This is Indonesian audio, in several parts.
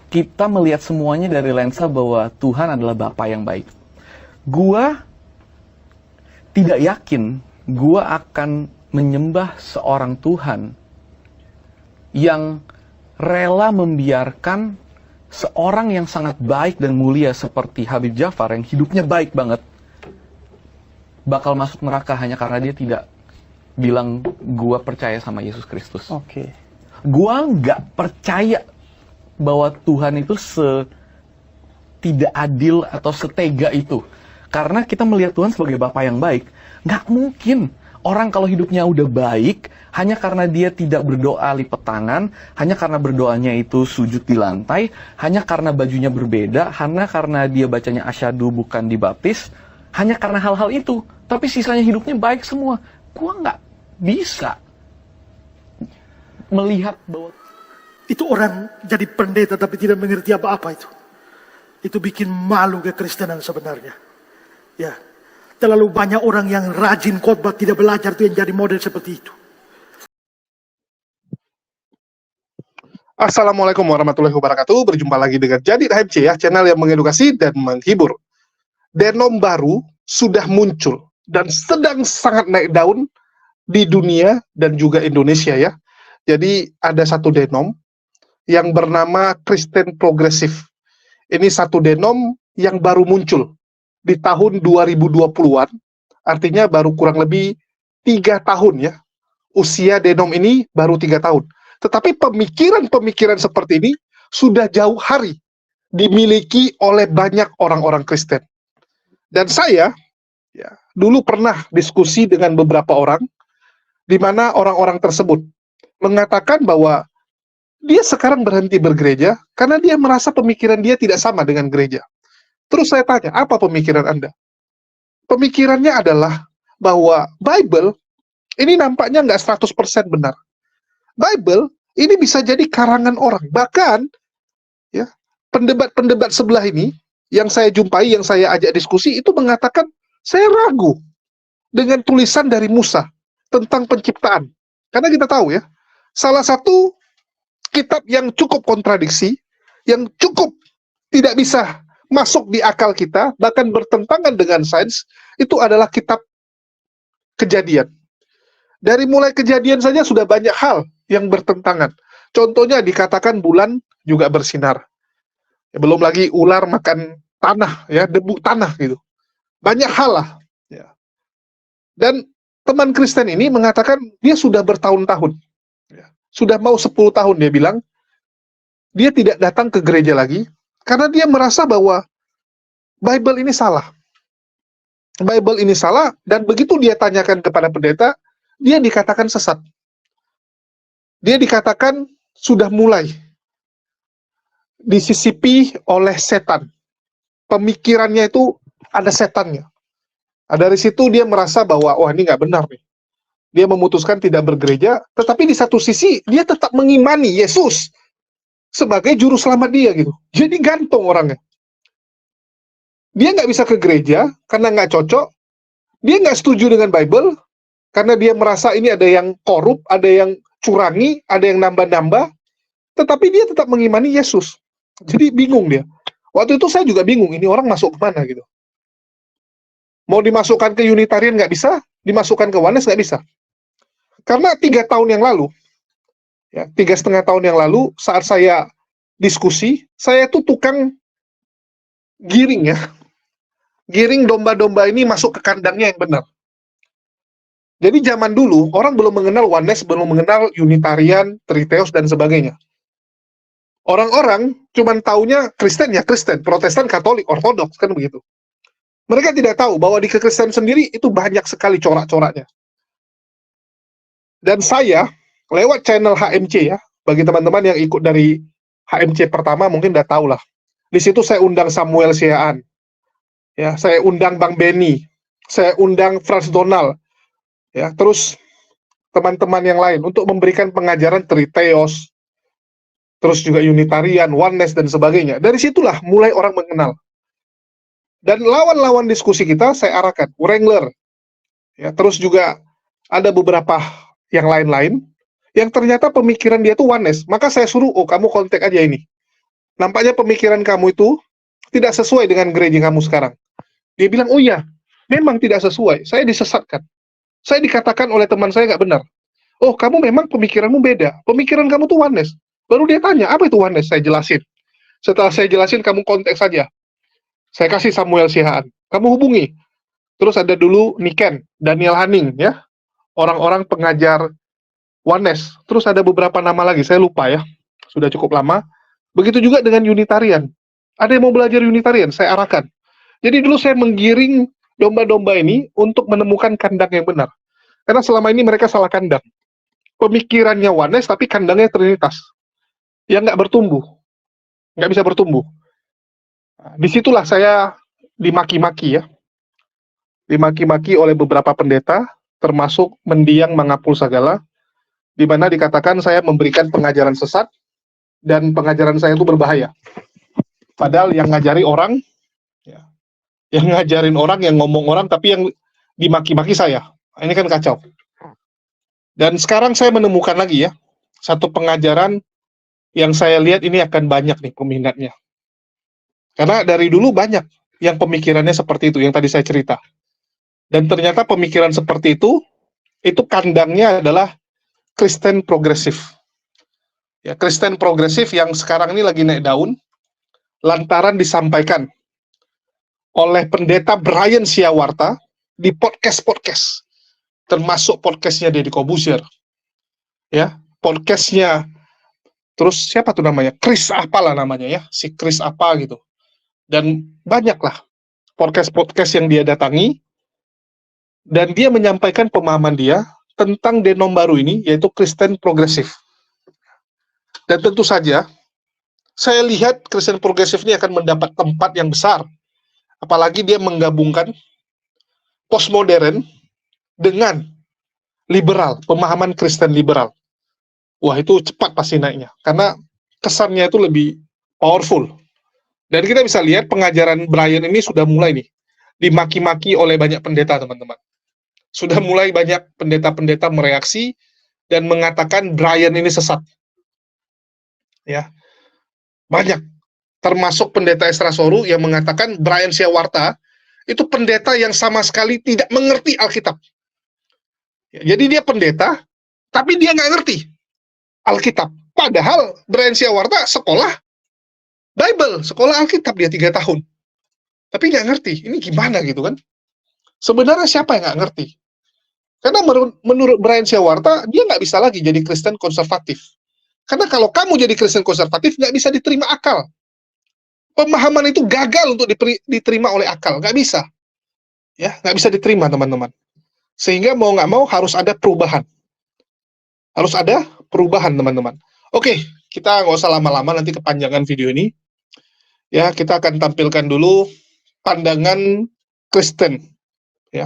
kita melihat semuanya dari lensa bahwa Tuhan adalah Bapa yang baik. Gua tidak yakin gua akan menyembah seorang Tuhan yang rela membiarkan seorang yang sangat baik dan mulia seperti Habib Jafar yang hidupnya baik banget bakal masuk neraka hanya karena dia tidak bilang gua percaya sama Yesus Kristus. Oke. Gua nggak percaya bahwa Tuhan itu tidak adil atau setega itu. Karena kita melihat Tuhan sebagai Bapa yang baik. Nggak mungkin orang kalau hidupnya udah baik, hanya karena dia tidak berdoa lipat tangan, hanya karena berdoanya itu sujud di lantai, hanya karena bajunya berbeda, hanya karena dia bacanya asyhadu bukan dibaptis, hanya karena hal-hal itu. Tapi sisanya hidupnya baik semua. Gua nggak bisa melihat bahwa itu orang jadi pendeta tapi tidak mengerti apa-apa itu. Itu bikin malu kekristenan sebenarnya. Ya, terlalu banyak orang yang rajin khotbah tidak belajar itu yang jadi model seperti itu. Assalamualaikum warahmatullahi wabarakatuh. Berjumpa lagi dengan Jadi HMC ya, channel yang mengedukasi dan menghibur. Denom baru sudah muncul dan sedang sangat naik daun di dunia dan juga Indonesia ya. Jadi ada satu denom yang bernama Kristen Progresif. Ini satu denom yang baru muncul di tahun 2020-an, artinya baru kurang lebih 3 tahun ya. Usia denom ini baru 3 tahun. Tetapi pemikiran-pemikiran seperti ini sudah jauh hari dimiliki oleh banyak orang-orang Kristen. Dan saya ya, dulu pernah diskusi dengan beberapa orang, di mana orang-orang tersebut mengatakan bahwa dia sekarang berhenti bergereja karena dia merasa pemikiran dia tidak sama dengan gereja. Terus saya tanya, apa pemikiran Anda? Pemikirannya adalah bahwa Bible ini nampaknya nggak 100% benar. Bible ini bisa jadi karangan orang. Bahkan ya, pendebat-pendebat sebelah ini yang saya jumpai, yang saya ajak diskusi itu mengatakan, saya ragu dengan tulisan dari Musa tentang penciptaan. Karena kita tahu ya, salah satu kitab yang cukup kontradiksi, yang cukup tidak bisa masuk di akal kita, bahkan bertentangan dengan sains, itu adalah kitab Kejadian. Dari mulai Kejadian saja sudah banyak hal yang bertentangan. Contohnya dikatakan bulan juga bersinar. Ya, belum lagi ular makan tanah, ya, debu tanah gitu. Banyak hal lah. Ya. Dan teman Kristen ini mengatakan dia sudah bertahun-tahun. Ya. Sudah mau 10 tahun dia bilang, dia tidak datang ke gereja lagi, karena dia merasa bahwa Bible ini salah. Bible ini salah, dan begitu dia tanyakan kepada pendeta, dia dikatakan sesat. Dia dikatakan sudah mulai disisipi oleh setan. Pemikirannya itu ada setannya. Dari situ dia merasa bahwa, wah ini nggak benar nih. Dia memutuskan tidak bergereja, tetapi di satu sisi dia tetap mengimani Yesus sebagai juru selamat dia gitu. Jadi gantung orangnya. Dia nggak bisa ke gereja karena nggak cocok. Dia nggak setuju dengan Bible karena dia merasa ini ada yang korup, ada yang curangi, ada yang nambah-nambah. Tetapi dia tetap mengimani Yesus. Jadi bingung dia. Waktu itu saya juga bingung, ini orang masuk kemana gitu. Mau dimasukkan ke Unitarian nggak bisa, dimasukkan ke Oneness nggak bisa. Karena 3 tahun yang lalu, ya 3,5 tahun yang lalu, saat saya diskusi, saya tuh tukang giring ya. Giring domba-domba ini masuk ke kandangnya yang benar. Jadi zaman dulu, orang belum mengenal Oneness, belum mengenal Unitarian, Triteos, dan sebagainya. Orang-orang cuman taunya Kristen ya Kristen, Protestan, Katolik, Ortodoks, kan begitu. Mereka tidak tahu bahwa di kekristenan sendiri itu banyak sekali corak-coraknya. Dan saya, lewat channel HMC ya, bagi teman-teman yang ikut dari HMC pertama mungkin udah tahu lah. Di situ saya undang Samuel Siaan, ya, saya undang Bang Benny, saya undang Frans Donald, ya, terus teman-teman yang lain untuk memberikan pengajaran Triteos, terus juga Unitarian, Oneness, dan sebagainya. Dari situlah mulai orang mengenal. Dan lawan-lawan diskusi kita saya arahkan, Wrangler, ya, terus juga ada beberapa yang lain-lain, yang ternyata pemikiran dia tuh Oneness. Maka saya suruh, oh kamu kontak aja ini. nampaknya pemikiran kamu itu tidak sesuai dengan gereja kamu sekarang. Dia bilang, oh iya, memang tidak sesuai. Saya disesatkan. Saya dikatakan oleh teman saya nggak benar. Oh, kamu memang pemikiranmu beda. Pemikiran kamu tuh oneness. Baru dia tanya, apa itu oneness? Saya jelasin. Setelah saya jelasin, kamu konteks saja. Saya kasih Samuel Sihaan. Kamu hubungi. Terus ada dulu Niken, Daniel Hanning, ya. Orang-orang pengajar oneness. Terus ada beberapa nama lagi, saya lupa ya. Sudah cukup lama. Begitu juga dengan Unitarian. Ada yang mau belajar Unitarian, saya arahkan. Jadi dulu saya menggiring domba-domba ini untuk menemukan kandang yang benar. Karena selama ini mereka salah kandang. Pemikirannya oneness, tapi kandangnya Trinitas. Yang nggak bertumbuh. Nggak bisa bertumbuh. Nah, disitulah saya dimaki-maki ya. Dimaki-maki oleh beberapa pendeta, termasuk mendiang mengapul segala, di mana dikatakan saya memberikan pengajaran sesat, dan pengajaran saya itu berbahaya. Padahal yang ngajari orang, ya, yang ngajarin orang, yang ngomong orang, tapi yang dimaki-maki saya. Ini kan kacau. Dan sekarang saya menemukan lagi ya, satu pengajaran yang saya lihat ini akan banyak nih peminatnya. Karena dari dulu banyak yang pemikirannya seperti itu, yang tadi saya cerita. Dan ternyata pemikiran seperti itu kandangnya adalah Kristen progresif. Ya, Kristen progresif yang sekarang ini lagi naik daun, lantaran disampaikan oleh pendeta Brian Siawarta di podcast-podcast. Termasuk podcastnya Deddy Corbuzier, ya, podcastnya, terus siapa tuh namanya, Chris apalah namanya ya, si Chris apa gitu, dan banyaklah podcast-podcast yang dia datangi, dan dia menyampaikan pemahaman dia tentang denom baru ini, yaitu Kristen progresif. Dan tentu saja, saya lihat Kristen progresif ini akan mendapat tempat yang besar, apalagi dia menggabungkan postmodern dengan liberal, pemahaman Kristen liberal. Wah, itu cepat pasti naiknya, karena kesannya itu lebih powerful. Dan kita bisa lihat pengajaran Brian ini sudah mulai nih, dimaki-maki oleh banyak pendeta, teman-teman. Sudah mulai banyak pendeta-pendeta mereaksi dan mengatakan Brian ini sesat. Ya, banyak. Termasuk pendeta Ezra Soru yang mengatakan Brian Siawarta itu pendeta yang sama sekali tidak mengerti Alkitab. Jadi dia pendeta, tapi dia nggak ngerti Alkitab. Padahal Brian Siawarta sekolah Bible, sekolah Alkitab dia 3 tahun. Tapi nggak ngerti, ini gimana gitu kan. Sebenarnya siapa yang nggak ngerti? Karena menurut Brian Siawarta, dia nggak bisa lagi jadi Kristen konservatif. Karena kalau kamu jadi Kristen konservatif, nggak bisa diterima akal. Pemahaman itu gagal untuk diterima oleh akal, nggak bisa. Ya, nggak bisa diterima, teman-teman. Sehingga mau nggak mau harus ada perubahan. Harus ada perubahan, teman-teman. Oke, kita nggak usah lama-lama, nanti kepanjangan video ini. Ya, kita akan tampilkan dulu pandangan Kristen. Ya,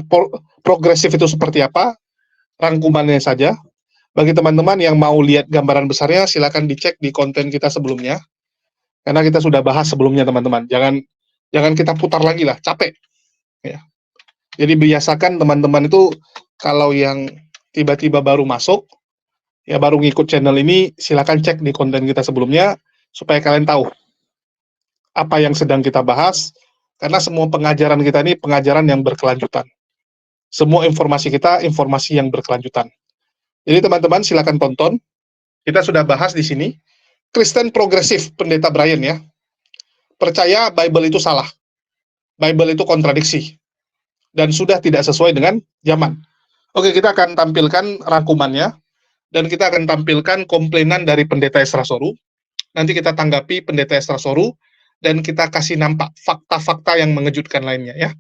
progresif itu seperti apa? Rangkumannya saja. Bagi teman-teman yang mau lihat gambaran besarnya, silakan dicek di konten kita sebelumnya. Karena kita sudah bahas sebelumnya, teman-teman. Jangan kita putar lagi lah, capek. Ya. Jadi biasakan teman-teman itu kalau yang tiba-tiba baru masuk, ya baru ngikut channel ini, silakan cek di konten kita sebelumnya supaya kalian tahu apa yang sedang kita bahas, karena semua pengajaran kita ini pengajaran yang berkelanjutan. Semua informasi kita informasi yang berkelanjutan. Jadi teman-teman silakan tonton. Kita sudah bahas di sini Kristen progresif pendeta Brian ya. Percaya Bible itu salah. Bible itu kontradiksi. Dan sudah tidak sesuai dengan zaman. Oke, kita akan tampilkan rangkumannya, dan kita akan tampilkan komplainan dari pendeta Ezra Soru. Nanti kita tanggapi pendeta Ezra Soru, dan kita kasih nampak fakta-fakta yang mengejutkan lainnya ya.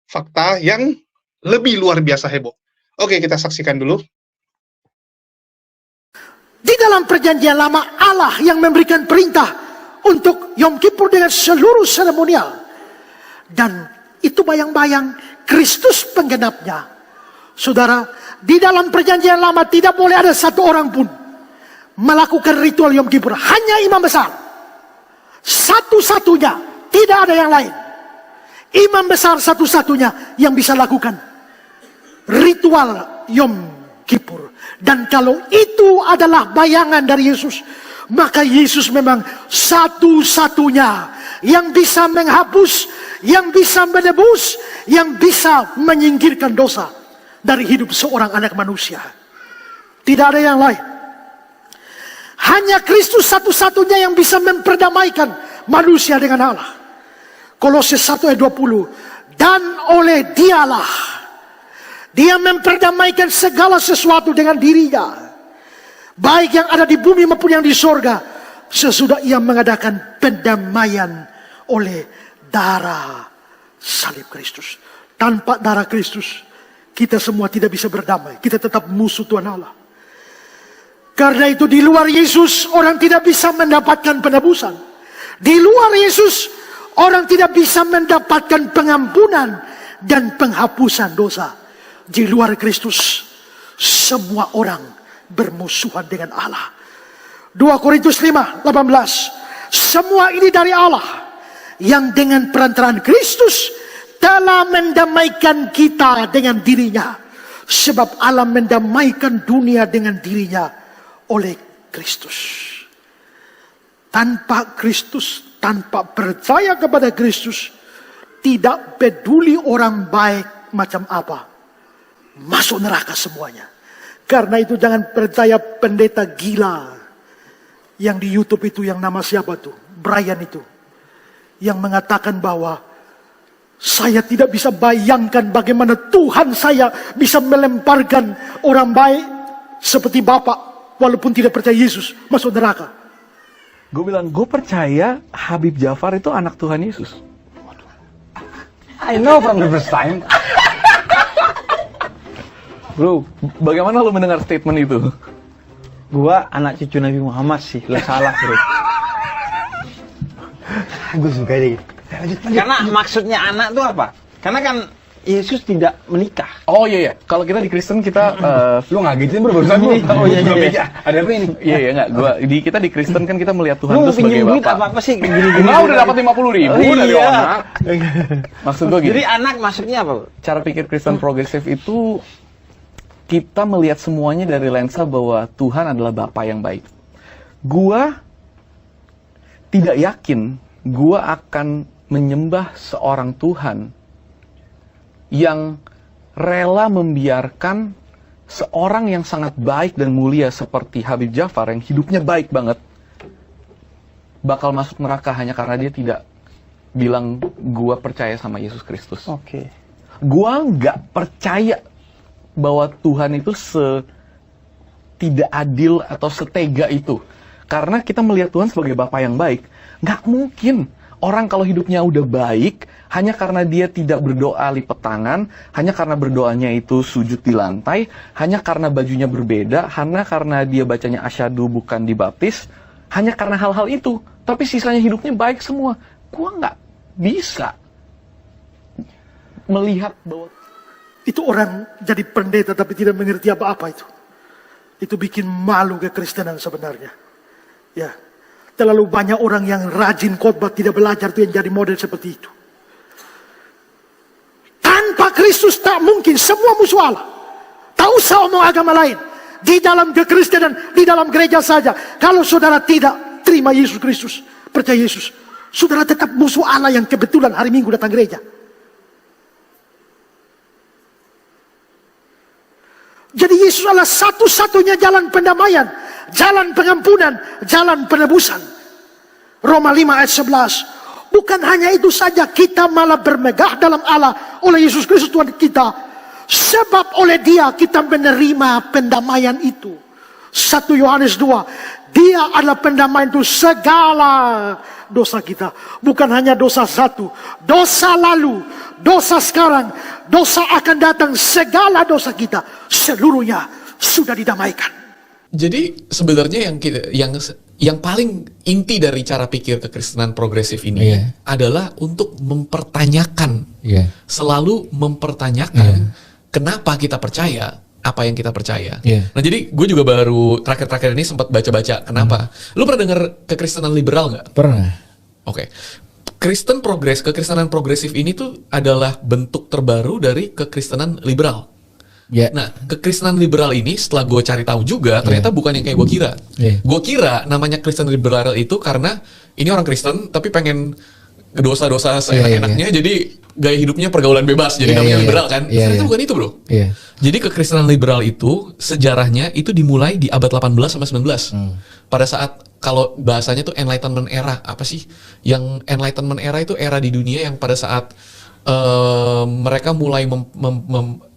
Fakta yang lebih luar biasa heboh. Oke, kita saksikan dulu. Di dalam perjanjian lama, Allah yang memberikan perintah untuk Yom Kippur dengan seluruh seremonial. Dan itu bayang-bayang Kristus penggenapnya. Saudara, di dalam perjanjian lama tidak boleh ada satu orang pun melakukan ritual Yom Kippur. Hanya imam besar. Satu-satunya, tidak ada yang lain. Imam besar satu-satunya yang bisa lakukan ritual Yom Kippur. Dan kalau itu adalah bayangan dari Yesus, Maka Yesus memang satu-satunya yang bisa menghapus, yang bisa menebus, yang bisa menyingkirkan dosa dari hidup seorang anak manusia. Tidak ada yang lain. Hanya Kristus satu-satunya yang bisa memperdamaikan manusia dengan Allah. Kolose 1 ayat 20. Dan oleh Dialah Dia memperdamaikan segala sesuatu dengan dirinya, baik yang ada di bumi maupun yang di sorga, sesudah Ia mengadakan pendamaian oleh darah salib Kristus. Tanpa darah Kristus, kita semua tidak bisa berdamai. Kita tetap musuh Tuhan Allah. Karena itu di luar Yesus orang tidak bisa mendapatkan penebusan. Di luar Yesus orang tidak bisa mendapatkan pengampunan dan penghapusan dosa. Di luar Kristus semua orang bermusuhan dengan Allah. 2 Korintus 5:18. Semua ini dari Allah yang dengan perantaraan Kristus telah mendamaikan kita dengan dirinya. Sebab Allah mendamaikan dunia dengan dirinya oleh Kristus. Tanpa Kristus, tanpa percaya kepada Kristus, tidak peduli orang baik macam apa, masuk neraka semuanya. Karena itu jangan percaya pendeta gila yang di YouTube itu, yang nama siapa tuh, Brian itu, yang mengatakan bahwa saya tidak bisa bayangkan bagaimana Tuhan saya bisa melemparkan orang baik seperti Bapak walaupun tidak percaya Yesus masuk neraka. Gue bilang, gue percaya Habib Jafar itu anak Tuhan Yesus. I know from the first time. Bro, bagaimana lo mendengar statement itu? Gua anak cucu Nabi Muhammad sih, lo salah bro. Gue suka deh. Karena maksudnya anak tuh apa? Karena kan Yesus tidak menikah. Oh iya, kalau kita di Kristen kita Lu ngagetin bro barusan lu. Oh iya. Ada apa ini? Iya, kita di Kristen kan kita melihat Tuhan Lu itu sebagai pinjem duit Bapa. apa sih? Gini-gini. Nah, udah dapat 50.000 dari iya. anak. Maksud gue gini. Jadi anak maksudnya apa? Cara pikir Kristen progresif itu kita melihat semuanya dari lensa bahwa Tuhan adalah Bapa yang baik. Gua tidak yakin gua akan menyembah seorang Tuhan yang rela membiarkan seorang yang sangat baik dan mulia seperti Habib Jafar yang hidupnya baik banget bakal masuk neraka hanya karena dia tidak bilang gua percaya sama Yesus Kristus. Oke. Gua nggak percaya bahwa Tuhan itu tidak adil atau setega itu. Karena kita melihat Tuhan sebagai Bapa yang baik. Nggak mungkin orang kalau hidupnya udah baik, hanya karena dia tidak berdoa lipat tangan, hanya karena berdoanya itu sujud di lantai, hanya karena bajunya berbeda, hanya karena dia bacanya asyhadu bukan dibaptis, hanya karena hal-hal itu. Tapi sisanya hidupnya baik semua. Gua nggak bisa melihat bahwa Itu orang jadi pendeta tapi tidak mengerti apa-apa itu. Itu bikin malu kekristenan sebenarnya. Ya, terlalu banyak orang yang rajin khotbah tidak belajar itu yang jadi model seperti itu. Tanpa Kristus tak mungkin, semua musuh Allah. Tak usah omong agama lain. Di dalam kekristenan, di dalam gereja saja. Kalau saudara tidak terima Yesus Kristus, percaya Yesus, saudara tetap musuh Allah yang kebetulan hari Minggu datang gereja. Jadi Yesus adalah satu-satunya jalan pendamaian, jalan pengampunan, jalan penebusan. Roma 5 ayat 11. Bukan hanya itu saja, kita malah bermegah dalam Allah oleh Yesus Kristus Tuhan kita. Sebab oleh Dia kita menerima pendamaian itu. 1 Yohanes 2. Dia adalah pendamaian itu segala dosa kita. Bukan hanya dosa satu, dosa lalu, dosa sekarang, dosa akan datang, segala dosa kita seluruhnya sudah didamaikan. Jadi sebenarnya yang paling inti dari cara pikir kekristenan progresif ini adalah untuk mempertanyakan, selalu mempertanyakan kenapa kita percaya apa yang kita percaya. Nah jadi gue juga baru terakhir-terakhir ini sempat baca-baca kenapa. Lu pernah dengar kekristenan liberal nggak? Pernah. Oke. Kekristenan progresif ini tuh adalah bentuk terbaru dari kekristenan liberal. Nah, kekristenan liberal ini setelah gue cari tahu juga ternyata bukan yang kayak gue kira. Gue kira namanya Kristen liberal itu karena ini orang Kristen tapi pengen dosa-dosa seenak-enaknya, jadi gaya hidupnya pergaulan bebas, jadi namanya liberal kan. Ternyata bukan itu, bro. Jadi kekristenan liberal itu sejarahnya itu dimulai di abad 18 sampai 19. Pada saat kalau bahasanya tuh Enlightenment era, apa sih? Yang Enlightenment era itu era di dunia yang pada saat mereka mulai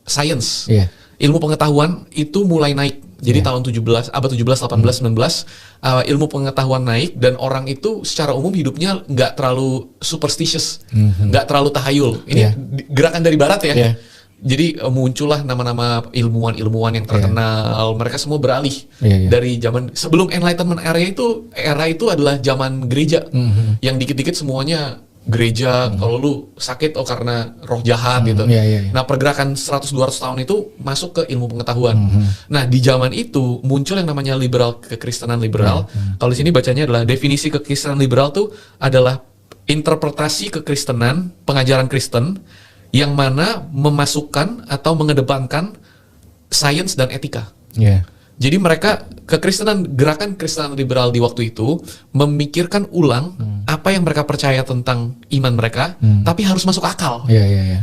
science, ilmu pengetahuan itu mulai naik. Jadi tahun 17, abad 17, 18, 19, ilmu pengetahuan naik dan orang itu secara umum hidupnya nggak terlalu superstitious, nggak terlalu tahayul. Ini gerakan dari barat ya. Jadi muncullah nama-nama ilmuwan-ilmuwan yang terkenal. Mereka semua beralih dari zaman sebelum Enlightenment era itu adalah zaman gereja, yang dikit-dikit semuanya gereja, kalau lu sakit karena roh jahat gitu. Nah, pergerakan 100-200 tahun itu masuk ke ilmu pengetahuan. Nah, di zaman itu muncul yang namanya kekristenan liberal. Kalau di sini bacanya adalah definisi kekristenan liberal tuh adalah interpretasi kekristenan, pengajaran Kristen yang mana memasukkan atau mengedepankan sains dan etika. Jadi mereka gerakan Kristen liberal di waktu itu memikirkan ulang apa yang mereka percaya tentang iman mereka, tapi harus masuk akal.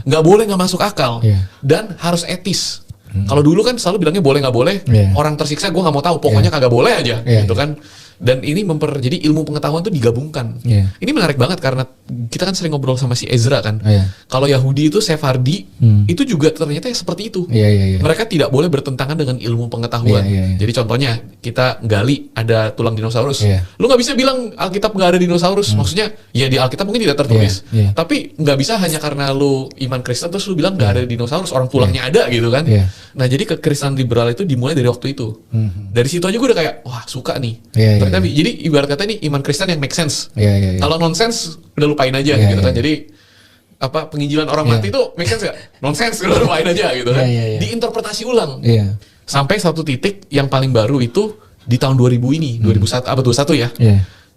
Nggak boleh nggak masuk akal, dan harus etis. Kalau dulu kan selalu bilangnya boleh nggak boleh, orang tersiksa gue nggak mau tahu, pokoknya kagak boleh aja, gitu kan. Dan ini jadi ilmu pengetahuan itu digabungkan. Ini menarik banget karena kita kan sering ngobrol sama si Ezra kan. Kalau Yahudi itu Sephardi, itu juga ternyata seperti itu. Mereka tidak boleh bertentangan dengan ilmu pengetahuan. Jadi contohnya kita gali ada tulang dinosaurus. Lu nggak bisa bilang Alkitab nggak ada dinosaurus. Maksudnya ya di Alkitab mungkin tidak tertulis. Tapi nggak bisa hanya karena lu iman Kristen terus lu bilang nggak ada dinosaurus, orang tulangnya ada gitu kan. Nah, jadi kekristenan liberal itu dimulai dari waktu itu. Dari situ aja gue udah kayak wah suka nih. Jadi ibarat kata ini iman Kristen yang make sense. Kalau nonsense udah lupain aja gitu kan. Jadi penginjilan orang mati itu make sense gak? Nonsense udah lupain aja gitu kan. Diinterpretasi ulang. Sampai satu titik yang paling baru itu di tahun 2000 ini, 2001 abad 21 ya.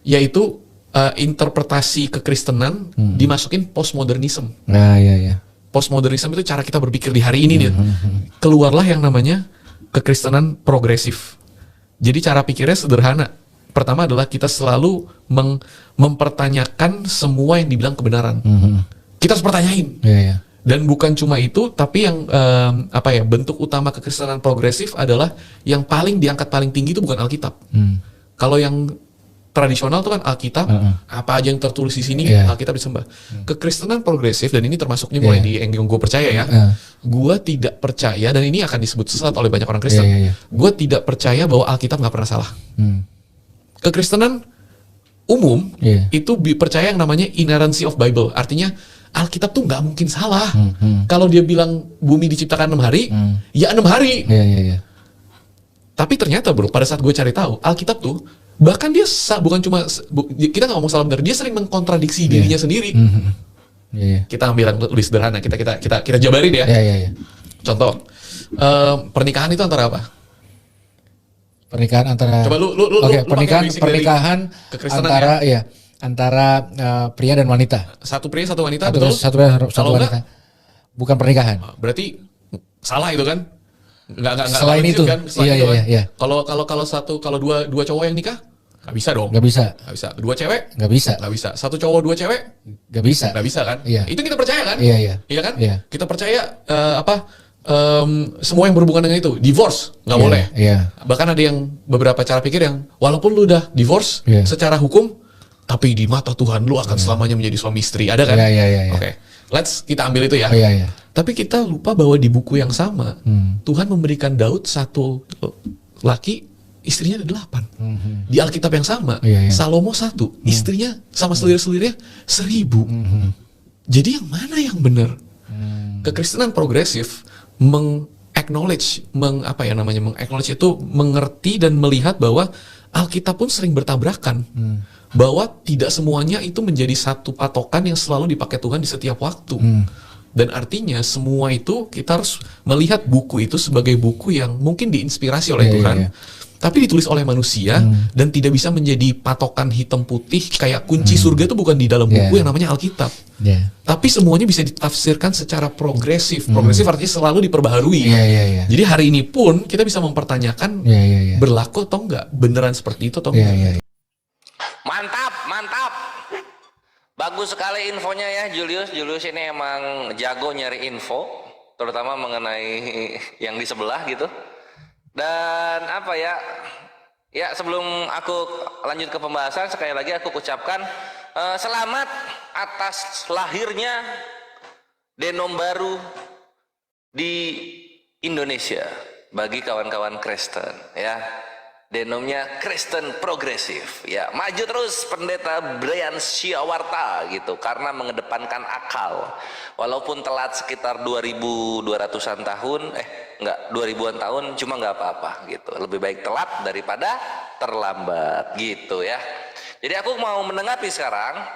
Yaitu interpretasi kekristenan dimasukin postmodernism. Postmodernism itu cara kita berpikir di hari ini nih. Keluarlah yang namanya kekristenan progresif. Jadi cara pikirnya sederhana. Pertama adalah kita selalu mempertanyakan semua yang dibilang kebenaran. Kita harus pertanyain. Dan bukan cuma itu, tapi yang bentuk utama kekristenan progresif adalah yang paling diangkat paling tinggi itu bukan Alkitab. Kalau yang tradisional itu kan Alkitab, apa aja yang tertulis di sini Alkitab disembah. Kekristenan progresif, dan ini termasuknya mulai di yang gue percaya ya. Gue tidak percaya, dan ini akan disebut sesat oleh banyak orang Kristen. Gue tidak percaya bahwa Alkitab nggak pernah salah. Kekristenan umum itu percaya yang namanya inerrancy of Bible, artinya Alkitab tuh nggak mungkin salah. Kalau dia bilang bumi diciptakan 6 hari, ya 6 hari. Tapi ternyata bro, pada saat gue cari tahu, Alkitab tuh bahkan dia bukan cuma kita nggak ngomong salah benar, dia sering mengkontradiksi dirinya sendiri. Kita ambil yang lebih sederhana, kita jabarin ya. Contoh, pernikahan itu antara apa? Pernikahan antara coba lu pernikahan antara antara pria dan wanita. Satu pria satu wanita, betul? Satu pria satu wanita. Bukan pernikahan. Berarti salah itu kan? Enggak selain itu. Kan? Iya. Kalau dua cowok yang nikah nggak bisa dong. Nggak bisa. Dua cewek nggak bisa. Nggak bisa. Satu cowok dua cewek nggak bisa. Nggak bisa kan? Iya. Itu kita percaya kan? Iya kan? Kita percaya semua yang berhubungan dengan itu divorce nggak boleh. Bahkan ada yang beberapa cara pikir yang walaupun lu udah divorce secara hukum, tapi di mata Tuhan lu akan selamanya menjadi suami istri, ada kan? Oke. Kita ambil itu ya. Tapi kita lupa bahwa di buku yang sama Tuhan memberikan Daud satu laki, istrinya ada 8. Di Alkitab yang sama Salomo 1, istrinya sama selir-selirnya 1000. Jadi yang mana yang benar? Kekristenan progresif meng-acknowledge itu mengerti dan melihat bahwa Alkitab pun sering bertabrakan, bahwa tidak semuanya itu menjadi satu patokan yang selalu dipakai Tuhan di setiap waktu. Dan artinya semua itu kita harus melihat buku itu sebagai buku yang mungkin diinspirasi oleh Tuhan, tapi ditulis oleh manusia dan tidak bisa menjadi patokan hitam putih kayak kunci surga itu bukan di dalam buku yang namanya Alkitab. Tapi semuanya bisa ditafsirkan secara progresif. Progresif artinya selalu diperbaharui. Jadi hari ini pun kita bisa mempertanyakan berlaku atau enggak, beneran seperti itu atau enggak. Mantap, mantap. Bagus sekali infonya ya Julius. Julius ini emang jago nyari info, terutama mengenai yang di sebelah gitu. Dan apa ya? Ya sebelum aku lanjut ke pembahasan, sekali lagi aku ucapkan selamat atas lahirnya denom baru di Indonesia bagi kawan-kawan Kristen ya. Denomnya Kristen progresif ya, maju terus Pendeta Brian Syawarta gitu, karena mengedepankan akal walaupun telat sekitar 2200-an tahun, enggak 2000-an tahun, cuma nggak apa-apa gitu, lebih baik telat daripada terlambat gitu ya. Jadi aku mau menanggapi sekarang.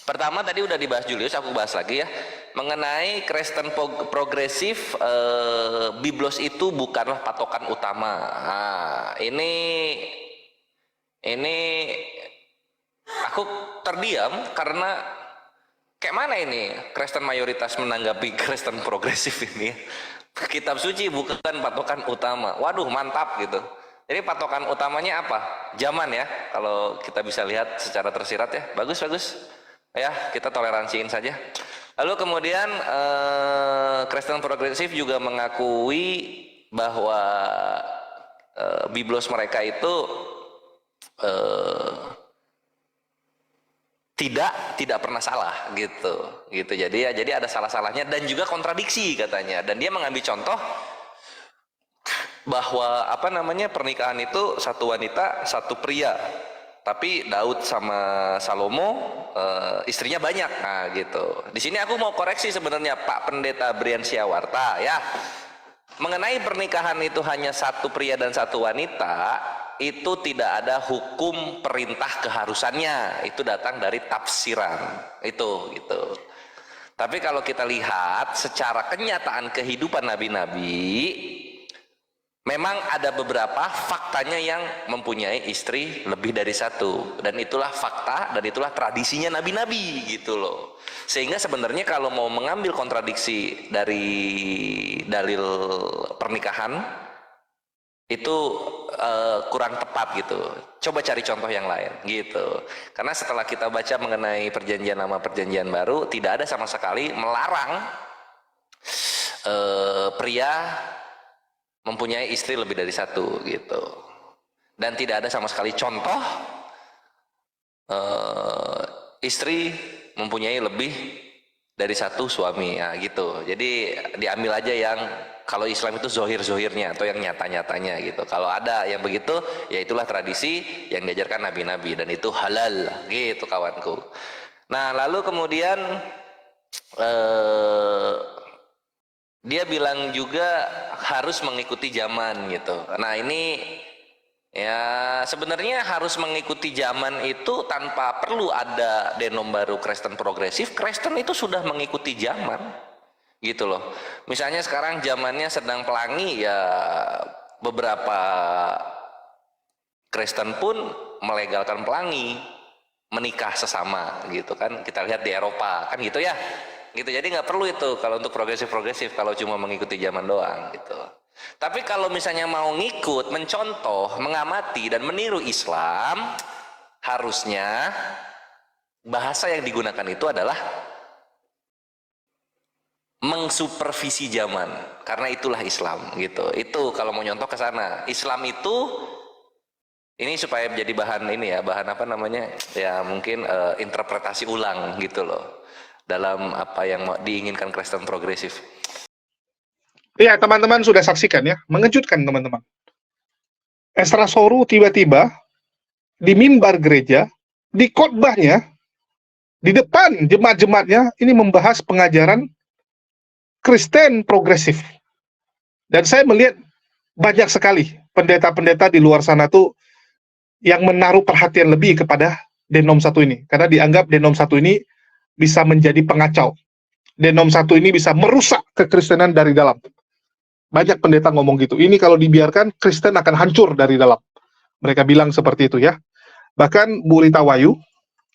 Pertama tadi udah dibahas Julius, aku bahas lagi ya mengenai Kristen progresif. Biblos itu bukanlah patokan utama. Nah, ini aku terdiam karena kayak mana ini Kristen mayoritas menanggapi Kristen progresif ini. Kitab suci bukan patokan utama. Waduh, mantap gitu. Jadi patokan utamanya apa? Zaman ya, kalau kita bisa lihat secara tersirat ya. Bagus. Ya, kita toleransiin saja. Lalu kemudian Kristen progresif juga mengakui bahwa biblos mereka itu tidak pernah salah gitu. Jadi ada salah-salahnya dan juga kontradiksi katanya. Dan dia mengambil contoh bahwa pernikahan itu satu wanita, satu pria. Tapi Daud sama Salomo istrinya banyak, nah gitu. Di sini aku mau koreksi sebenarnya Pak Pendeta Brian Syawarta ya, mengenai pernikahan itu hanya satu pria dan satu wanita, itu tidak ada hukum perintah keharusannya, itu datang dari tafsiran itu gitu. Tapi kalau kita lihat secara kenyataan kehidupan nabi-nabi, memang ada beberapa faktanya yang mempunyai istri lebih dari satu, dan itulah fakta dan itulah tradisinya nabi-nabi gitu loh. Sehingga sebenarnya kalau mau mengambil kontradiksi dari dalil pernikahan itu kurang tepat gitu. Coba cari contoh yang lain gitu. Karena setelah kita baca mengenai perjanjian lama perjanjian baru, tidak ada sama sekali melarang pria mempunyai istri lebih dari satu gitu, dan tidak ada sama sekali contoh istri mempunyai lebih dari satu suami ya gitu. Jadi diambil aja yang kalau Islam itu zohirnya atau yang nyata-nyatanya gitu. Kalau ada yang begitu, ya itulah tradisi yang diajarkan nabi-nabi dan itu halal gitu kawanku. Nah lalu kemudian dia bilang juga harus mengikuti zaman gitu. Nah ini ya sebenarnya harus mengikuti zaman itu tanpa perlu ada denom baru Kristen progresif. Kristen itu sudah mengikuti zaman gitu loh. Misalnya sekarang zamannya sedang pelangi ya, beberapa Kristen pun melegalkan pelangi, menikah sesama gitu kan. Kita lihat di Eropa kan gitu ya. Gitu, jadi nggak perlu itu kalau untuk progresif kalau cuma mengikuti zaman doang gitu. Tapi kalau misalnya mau ngikut, mencontoh, mengamati dan meniru Islam, harusnya bahasa yang digunakan itu adalah mengsupervisi zaman, karena itulah Islam gitu. Itu kalau mau nyontoh ke sana. Islam itu ini supaya menjadi bahan ini ya, bahan ya mungkin interpretasi ulang gitu loh, dalam apa yang diinginkan Kristen progresif. Iya, teman-teman sudah saksikan ya, mengejutkan teman-teman. Ezra Soru tiba-tiba di mimbar gereja, di khotbahnya, di depan jemaat-jemaatnya, ini membahas pengajaran Kristen progresif. Dan saya melihat banyak sekali pendeta-pendeta di luar sana tuh yang menaruh perhatian lebih kepada denom satu ini, karena dianggap denom satu ini bisa menjadi pengacau. Denom satu ini bisa merusak kekristenan dari dalam. Banyak pendeta ngomong gitu. Ini kalau dibiarkan, Kristen akan hancur dari dalam. Mereka bilang seperti itu ya. Bahkan Bu Rita Wayu,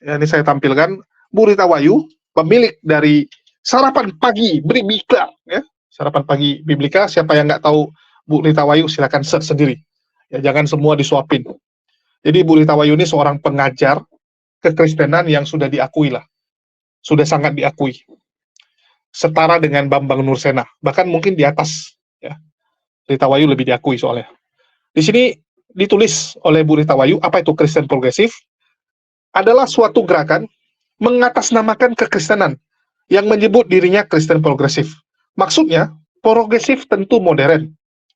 ya, ini saya tampilkan, Bu Rita Wayu, pemilik dari Sarapan Pagi Biblika, ya. Sarapan Pagi Biblika, siapa yang nggak tahu Bu Rita Wayu silakan search sendiri. Ya, jangan semua disuapin. Jadi Bu Rita Wayu ini seorang pengajar kekristenan yang sudah diakui lah. Sudah sangat diakui. Setara dengan Bambang Nursena, bahkan mungkin di atas, ya. Rita Wayu lebih diakui soalnya. Di sini ditulis oleh Bu Rita Wayu, apa itu Kristen progresif? Adalah suatu gerakan mengatasnamakan kekristenan yang menyebut dirinya Kristen progresif. Maksudnya, progresif tentu modern,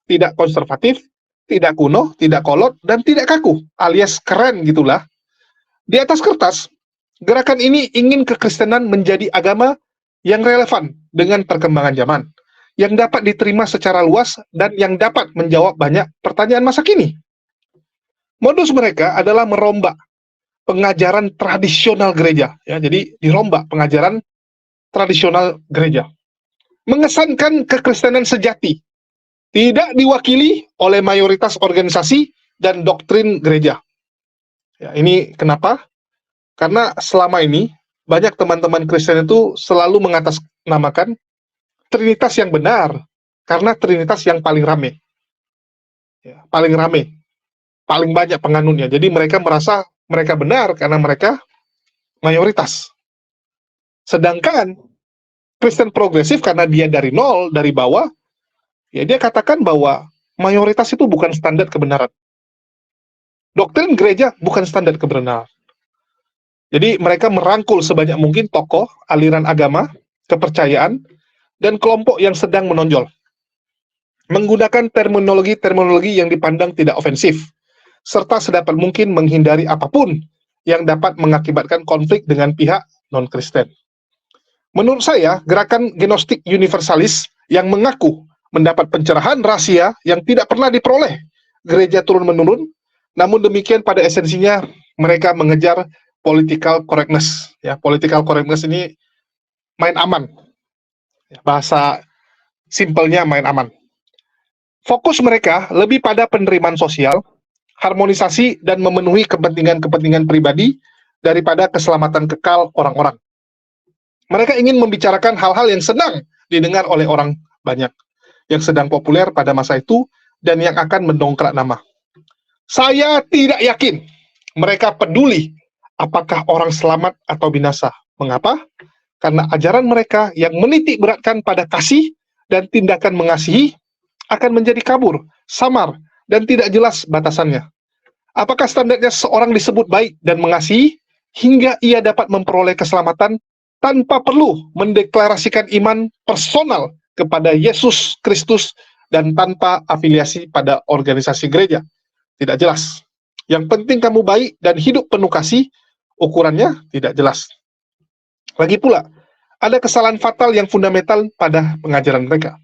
tidak konservatif, tidak kuno, tidak kolot, dan tidak kaku, alias keren gitulah. Di atas kertas, gerakan ini ingin kekristenan menjadi agama yang relevan dengan perkembangan zaman, yang dapat diterima secara luas dan yang dapat menjawab banyak pertanyaan masa kini. Modus mereka adalah merombak pengajaran tradisional gereja, ya. Jadi dirombak pengajaran tradisional gereja. Mengesankan kekristenan sejati, tidak diwakili oleh mayoritas organisasi dan doktrin gereja. Ya, ini kenapa? Karena selama ini banyak teman-teman Kristen itu selalu mengatasnamakan Trinitas yang benar, karena Trinitas yang paling rame. Ya, paling rame, paling banyak penganutnya. Jadi mereka merasa mereka benar karena mereka mayoritas. Sedangkan Kristen progresif karena dia dari nol, dari bawah, ya dia katakan bahwa mayoritas itu bukan standar kebenaran. Doktrin gereja bukan standar kebenaran. Jadi mereka merangkul sebanyak mungkin tokoh, aliran agama, kepercayaan, dan kelompok yang sedang menonjol. Menggunakan terminologi yang dipandang tidak ofensif, serta sedapat mungkin menghindari apapun yang dapat mengakibatkan konflik dengan pihak non-Kristen. Menurut saya, gerakan gnostik universalis yang mengaku mendapat pencerahan rahasia yang tidak pernah diperoleh gereja turun-menurun, namun demikian pada esensinya mereka mengejar political correctness. Ya, political correctness ini main aman. Bahasa simpelnya main aman. Fokus mereka lebih pada penerimaan sosial, harmonisasi, dan memenuhi kepentingan-kepentingan pribadi daripada keselamatan kekal orang-orang. Mereka ingin membicarakan hal-hal yang senang didengar oleh orang banyak, yang sedang populer pada masa itu, dan yang akan mendongkrak nama. Saya tidak yakin mereka peduli apakah orang selamat atau binasa. Mengapa? Karena ajaran mereka yang menitik beratkan pada kasih dan tindakan mengasihi akan menjadi kabur, samar, dan tidak jelas batasannya. Apakah standarnya seorang disebut baik dan mengasihi hingga ia dapat memperoleh keselamatan tanpa perlu mendeklarasikan iman personal kepada Yesus Kristus dan tanpa afiliasi pada organisasi gereja? Tidak jelas. Yang penting kamu baik dan hidup penuh kasih, ukurannya tidak jelas. Lagi pula, ada kesalahan fatal yang fundamental pada pengajaran mereka.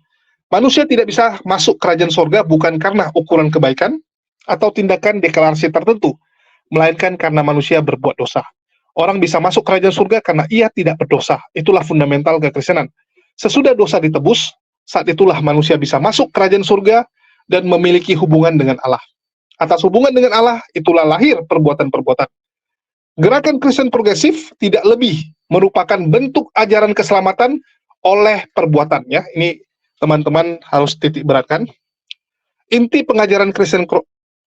Manusia tidak bisa masuk kerajaan sorga bukan karena ukuran kebaikan atau tindakan deklarasi tertentu, melainkan karena manusia berbuat dosa. Orang bisa masuk kerajaan surga karena ia tidak berdosa. Itulah fundamental kekristenan. Sesudah dosa ditebus, saat itulah manusia bisa masuk kerajaan surga dan memiliki hubungan dengan Allah. Atas hubungan dengan Allah, itulah lahir perbuatan-perbuatan. Gerakan Kristen progresif tidak lebih merupakan bentuk ajaran keselamatan oleh perbuatan. Ya, ini teman-teman harus titik beratkan. Inti pengajaran Kristen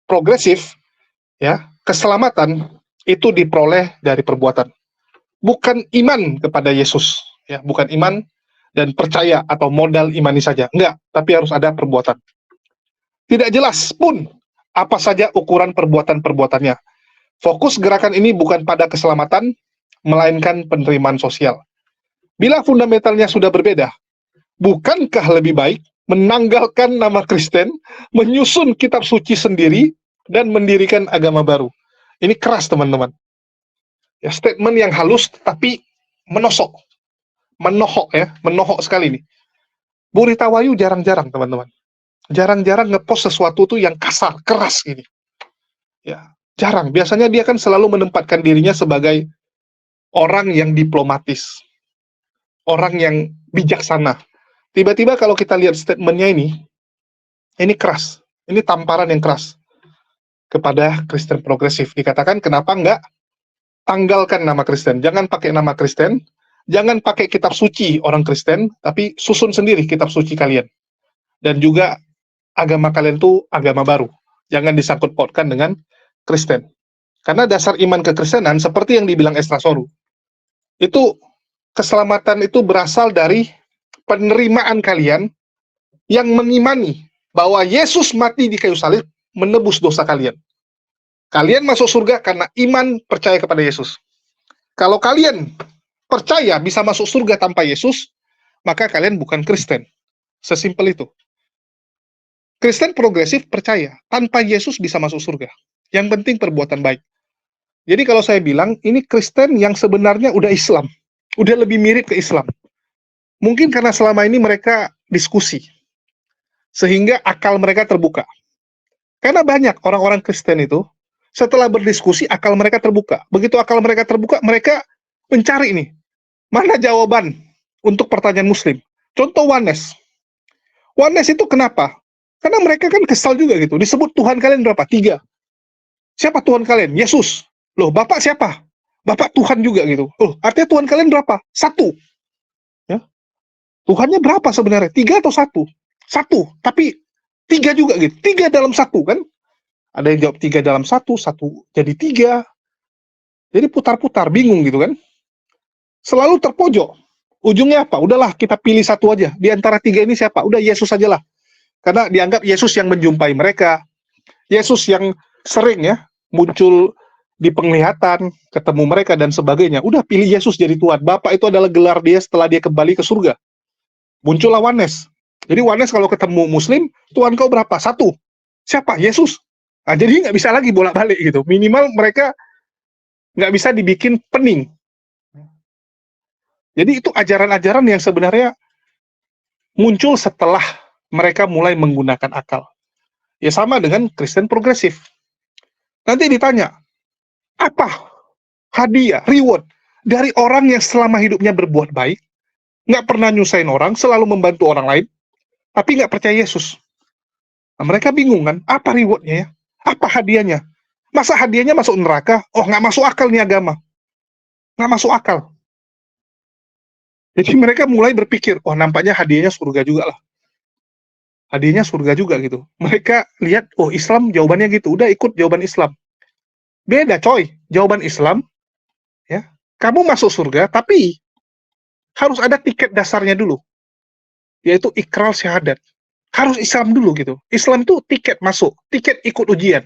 progresif, ya, keselamatan itu diperoleh dari perbuatan, bukan iman kepada Yesus. Ya, bukan iman dan percaya atau modal imani saja, enggak, tapi harus ada perbuatan. Tidak jelas pun apa saja ukuran perbuatan-perbuatannya. Fokus gerakan ini bukan pada keselamatan, melainkan penerimaan sosial. Bila fundamentalnya sudah berbeda, bukankah lebih baik menanggalkan nama Kristen, menyusun kitab suci sendiri, dan mendirikan agama baru? Ini keras, teman-teman. Ya, statement yang halus, tapi menosok. Menohok sekali nih. Bu Rita Wayu jarang-jarang, teman-teman. Jarang-jarang ngepost sesuatu tuh yang kasar, keras gini. Ya, jarang. Biasanya dia kan selalu menempatkan dirinya sebagai orang yang diplomatis, orang yang bijaksana. Tiba-tiba kalau kita lihat statementnya ini keras. Ini tamparan yang keras. kepada Kristen progresif. Dikatakan kenapa enggak tanggalkan nama Kristen, jangan pakai nama Kristen, jangan pakai kitab suci orang Kristen, tapi susun sendiri kitab suci kalian. Dan juga agama kalian tuh agama baru, jangan disangkut pautkan dengan Kristen. Karena dasar iman kekristenan seperti yang dibilang Esra Soru, itu keselamatan itu berasal dari penerimaan kalian yang mengimani bahwa Yesus mati di kayu salib menebus dosa kalian. Kalian masuk surga karena iman percaya kepada Yesus. Kalau kalian percaya bisa masuk surga tanpa Yesus, maka kalian bukan Kristen. Sesimpel itu. Kristen progresif percaya tanpa Yesus bisa masuk surga. Yang penting perbuatan baik. Jadi kalau saya bilang ini Kristen yang sebenarnya udah Islam, udah lebih mirip ke Islam. Mungkin karena selama ini mereka diskusi, sehingga akal mereka terbuka. Karena banyak orang-orang Kristen itu, setelah berdiskusi, akal mereka terbuka. Begitu akal mereka terbuka, mereka mencari nih, mana jawaban untuk pertanyaan Muslim. Contoh Oneness. Oneness itu kenapa? Karena mereka kan kesal juga gitu. Disebut Tuhan kalian berapa? 3. Siapa Tuhan kalian? Yesus. Loh, Bapak siapa? Bapak Tuhan juga gitu. Oh, artinya Tuhan kalian berapa? 1. Ya. Tuhannya berapa sebenarnya? 3 atau 1? 1, tapi 3 juga gitu. 3 dalam 1 kan? Ada yang jawab 3 dalam 1 jadi 3. Jadi putar-putar, bingung gitu kan? Selalu terpojok. Ujungnya apa? Udahlah, kita pilih 1 aja. Di antara 3 ini siapa? Udah Yesus aja lah. Karena dianggap Yesus yang menjumpai mereka. Yesus yang sering ya muncul di penglihatan, ketemu mereka dan sebagainya. Udah pilih Yesus jadi Tuhan. Bapak itu adalah gelar dia setelah dia kembali ke surga. Muncullah Oneness. Jadi Oneness kalau ketemu Muslim, Tuhan kau berapa? 1. Siapa? Yesus. Nah, jadi nggak bisa lagi bolak-balik gitu. Minimal mereka nggak bisa dibikin pening. Jadi itu ajaran-ajaran yang sebenarnya muncul setelah mereka mulai menggunakan akal. Ya sama dengan Kristen progresif. Nanti ditanya, apa hadiah, reward dari orang yang selama hidupnya berbuat baik, nggak pernah nyusahin orang, selalu membantu orang lain, tapi nggak percaya Yesus. Nah, mereka bingung kan, apa rewardnya ya? Apa hadiahnya? Masa hadiahnya masuk neraka? Oh, nggak masuk akal nih agama. Nggak masuk akal. Jadi mereka mulai berpikir, oh nampaknya hadiahnya surga juga lah. Hadiahnya surga juga gitu. Mereka lihat, oh Islam jawabannya gitu. Udah ikut jawaban Islam. Beda coy, jawaban Islam, ya kamu masuk surga, tapi harus ada tiket dasarnya dulu. Yaitu ikrar syahadat. Harus Islam dulu gitu. Islam itu tiket masuk, tiket ikut ujian.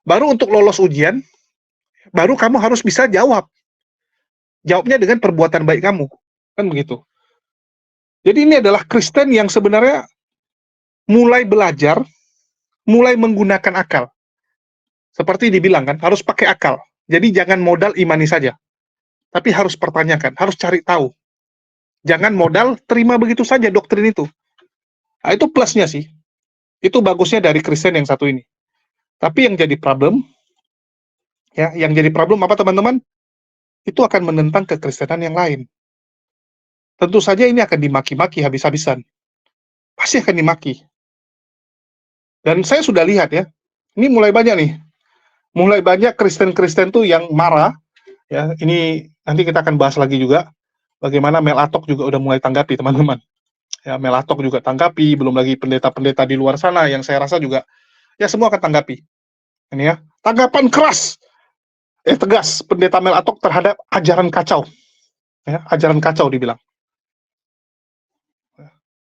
Baru untuk lolos ujian, baru kamu harus bisa jawab. Jawabnya dengan perbuatan baik kamu. Kan begitu. Jadi ini adalah Kristen yang sebenarnya mulai belajar, mulai menggunakan akal. Seperti dibilang kan, harus pakai akal. Jadi jangan modal imani saja. Tapi harus pertanyakan, harus cari tahu. Jangan modal terima begitu saja doktrin itu. Nah, itu plusnya sih. Itu bagusnya dari Kristen yang satu ini. Tapi yang jadi problem, ya, yang jadi problem apa teman-teman? Itu akan menentang kekristenan yang lain. Tentu saja ini akan dimaki-maki habis-habisan. Pasti akan dimaki. Dan saya sudah lihat ya, ini mulai banyak nih. Mulai banyak Kristen-Kristen tuh yang marah. Ya, ini nanti kita akan bahas lagi juga. Bagaimana Mel Atok juga udah mulai tanggapi, teman-teman. Ya, Mel Atok juga tanggapi, belum lagi pendeta-pendeta di luar sana yang saya rasa juga, ya semua akan tanggapi. Ini ya, tanggapan keras, tegas pendeta Mel Atok terhadap ajaran kacau. Ya, ajaran kacau dibilang.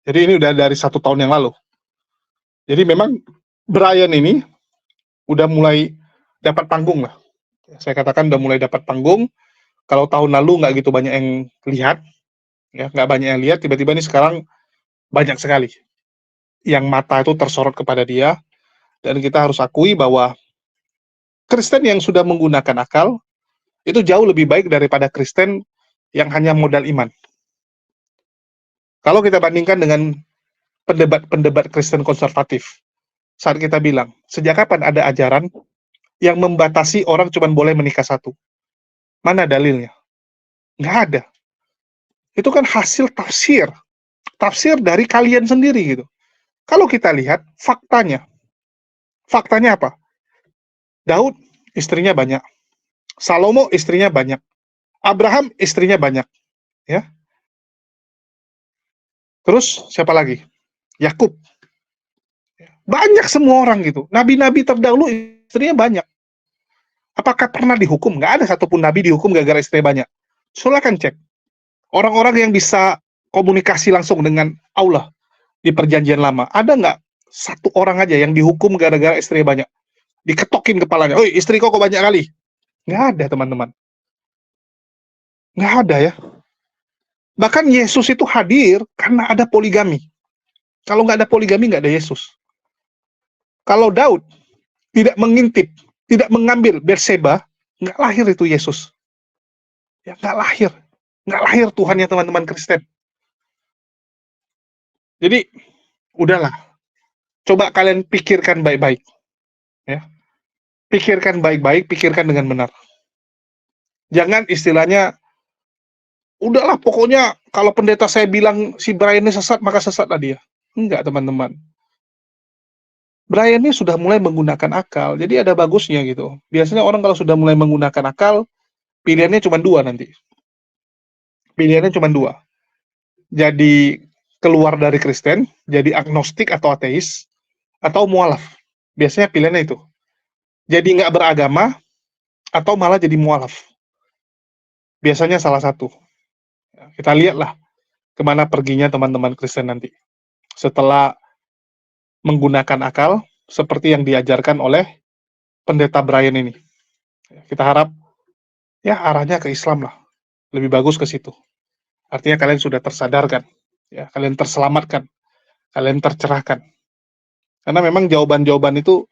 Jadi ini udah dari 1 tahun yang lalu. Jadi memang Brian ini udah mulai dapat panggung lah. Saya katakan udah mulai dapat panggung. Kalau tahun lalu nggak gitu banyak yang lihat, ya nggak banyak yang lihat. Tiba-tiba ini sekarang banyak sekali yang mata itu tersorot kepada dia. Dan kita harus akui bahwa Kristen yang sudah menggunakan akal itu jauh lebih baik daripada Kristen yang hanya modal iman. Kalau kita bandingkan dengan pendebat-pendebat Kristen konservatif, saat kita bilang, sejak kapan ada ajaran yang membatasi orang cuma boleh menikah 1? Mana dalilnya? Nggak ada. Itu kan hasil tafsir. Tafsir dari kalian sendiri gitu. Kalau kita lihat faktanya. Faktanya apa? Daud istrinya banyak, Salomo istrinya banyak, Abraham istrinya banyak, ya. Terus siapa lagi? Yakub. Banyak semua orang gitu. Nabi-nabi terdahulu istrinya banyak. Apakah pernah dihukum? Nggak ada satupun nabi dihukum gara-gara istrinya banyak. Silakan cek. Orang-orang yang bisa komunikasi langsung dengan Allah di perjanjian lama, ada nggak satu orang aja yang dihukum gara-gara istrinya banyak? Diketokin kepalanya, "Oi, istri kok banyak kali?" Nggak ada, teman-teman. Nggak ada ya. Bahkan Yesus itu hadir karena ada poligami. Kalau nggak ada poligami, nggak ada Yesus. Kalau Daud tidak mengintip, tidak mengambil Berseba, nggak lahir itu Yesus. Ya, nggak lahir. Nggak lahir Tuhannya teman-teman Kristen. Jadi, udahlah. Coba kalian pikirkan baik-baik. Ya. Pikirkan baik-baik, pikirkan dengan benar. Jangan istilahnya, udahlah pokoknya kalau pendeta saya bilang si Brian ini sesat, maka sesatlah dia. Enggak, teman-teman. Brian ini sudah mulai menggunakan akal, jadi ada bagusnya gitu. Biasanya orang kalau sudah mulai menggunakan akal, pilihannya cuma dua nanti. Pilihannya cuma dua. Jadi keluar dari Kristen, jadi agnostik atau ateis, atau mualaf. Biasanya pilihannya itu. Jadi nggak beragama, atau malah jadi mualaf. Biasanya salah satu. Kita lihatlah kemana perginya teman-teman Kristen nanti. Setelah menggunakan akal, seperti yang diajarkan oleh pendeta Brian ini. Kita harap, ya arahnya ke Islam lah. Lebih bagus ke situ. Artinya kalian sudah tersadarkan. Ya, kalian terselamatkan. Kalian tercerahkan. Karena memang jawaban-jawaban itu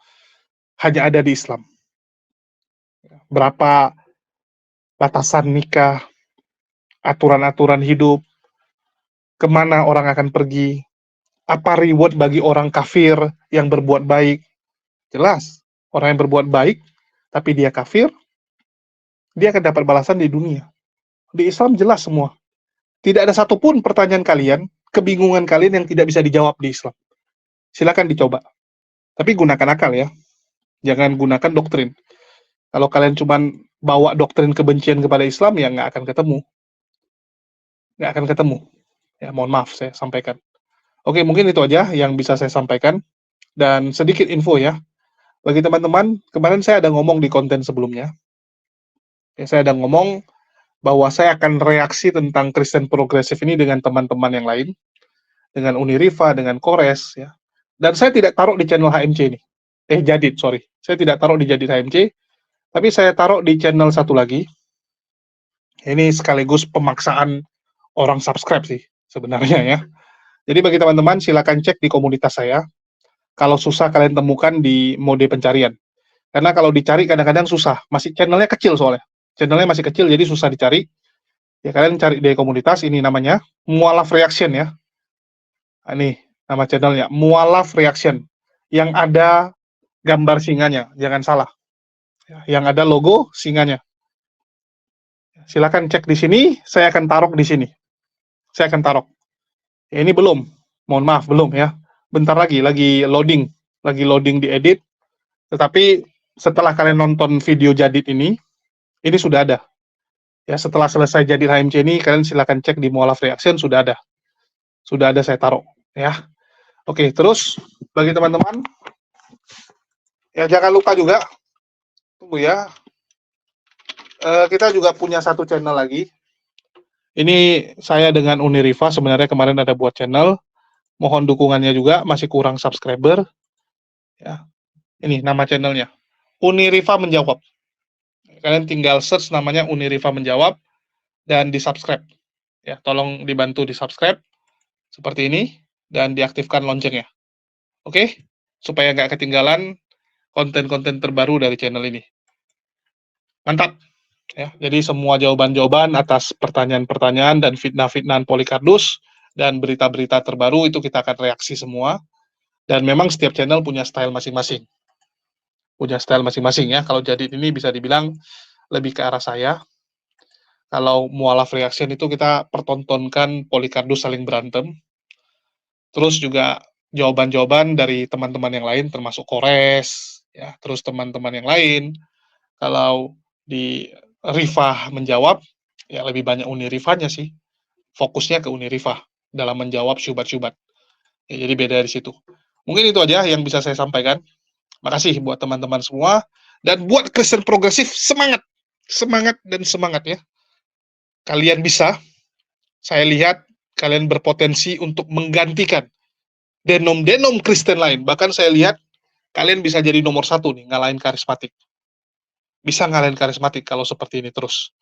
hanya ada di Islam. Berapa batasan nikah, aturan-aturan hidup, kemana orang akan pergi, apa reward bagi orang kafir yang berbuat baik. Jelas, orang yang berbuat baik, tapi dia kafir, dia akan dapat balasan di dunia. Di Islam jelas semua. Tidak ada satupun pertanyaan kalian, kebingungan kalian yang tidak bisa dijawab di Islam. Silakan dicoba. Tapi gunakan akal ya. Jangan gunakan doktrin. Kalau kalian cuma bawa doktrin kebencian kepada Islam, ya nggak akan ketemu. Nggak akan ketemu. Ya, mohon maaf saya sampaikan. Oke, mungkin itu aja yang bisa saya sampaikan. Dan sedikit info ya. Bagi teman-teman, kemarin saya ada ngomong di konten sebelumnya. Ya, saya ada ngomong bahwa saya akan reaksi tentang Kristen progresif ini dengan teman-teman yang lain. Dengan Uniriva, dengan Kores. Ya. Dan saya tidak taruh di channel HMC ini. Jadid, sorry. Saya tidak taruh di Jadid HMC. Tapi saya taruh di channel satu lagi. Ini sekaligus pemaksaan orang subscribe sih sebenarnya ya. Jadi bagi teman-teman silakan cek di komunitas saya. Kalau susah kalian temukan di mode pencarian. Karena kalau dicari kadang-kadang susah. Masih channelnya kecil soalnya. Channelnya masih kecil jadi susah dicari. Ya kalian cari di komunitas, ini namanya Mualaf Reaction ya. Nah, ini nama channelnya Mualaf Reaction. Yang ada gambar singanya, jangan salah. Yang ada logo singanya. Silakan cek di sini, saya akan taruh di sini. Saya akan taruh. Ini belum, mohon maaf belum ya. Bentar lagi loading diedit. Tetapi setelah kalian nonton video Jadid ini sudah ada. Ya, setelah selesai Jadid HMC ini, kalian silakan cek di Mualaf Reaction sudah ada. Sudah ada saya taruh ya. Oke, terus bagi teman-teman ya jangan lupa juga tunggu ya. Kita juga punya satu channel lagi. Ini saya dengan Uniriva sebenarnya kemarin ada buat channel. Mohon dukungannya juga, masih kurang subscriber. Ya. Ini nama channelnya. Uniriva Menjawab. Kalian tinggal search namanya Uniriva Menjawab dan di-subscribe. Ya, tolong dibantu di-subscribe seperti ini dan diaktifkan loncengnya. Oke? Supaya nggak ketinggalan konten-konten terbaru dari channel ini. Mantap. Ya, jadi semua jawaban-jawaban atas pertanyaan-pertanyaan dan fitnah-fitnahan Polycardos dan berita-berita terbaru itu kita akan reaksi semua. Dan memang setiap channel punya style masing-masing. Punya style masing-masing ya. Kalau Jadid ini bisa dibilang lebih ke arah saya. Kalau Mualaf Reaction itu kita pertontonkan Polycardos saling berantem. Terus juga jawaban-jawaban dari teman-teman yang lain termasuk Kores, Ya, terus teman-teman yang lain, kalau di Rifah menjawab, ya lebih banyak Unirifahnya sih. Fokusnya ke Unirifah dalam menjawab syubhat-syubhat. Ya, jadi beda di situ. Mungkin itu aja yang bisa saya sampaikan. Makasih buat teman-teman semua. Dan buat Kristen progresif, semangat. Semangat dan semangat ya. Kalian bisa, saya lihat kalian berpotensi untuk menggantikan denom-denom Kristen lain. Bahkan saya lihat kalian bisa jadi nomor 1 nih, ngalahin karismatik. Bisa ngalahin karismatik kalau seperti ini terus.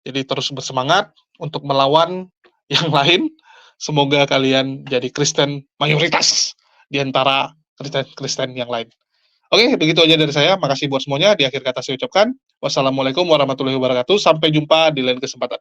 Jadi terus bersemangat untuk melawan yang lain. Semoga kalian jadi Kristen mayoritas di antara Kristen yang lain. Oke, begitu aja dari saya. Makasih buat semuanya. Di akhir kata saya ucapkan, wassalamualaikum warahmatullahi wabarakatuh. Sampai jumpa di lain kesempatan.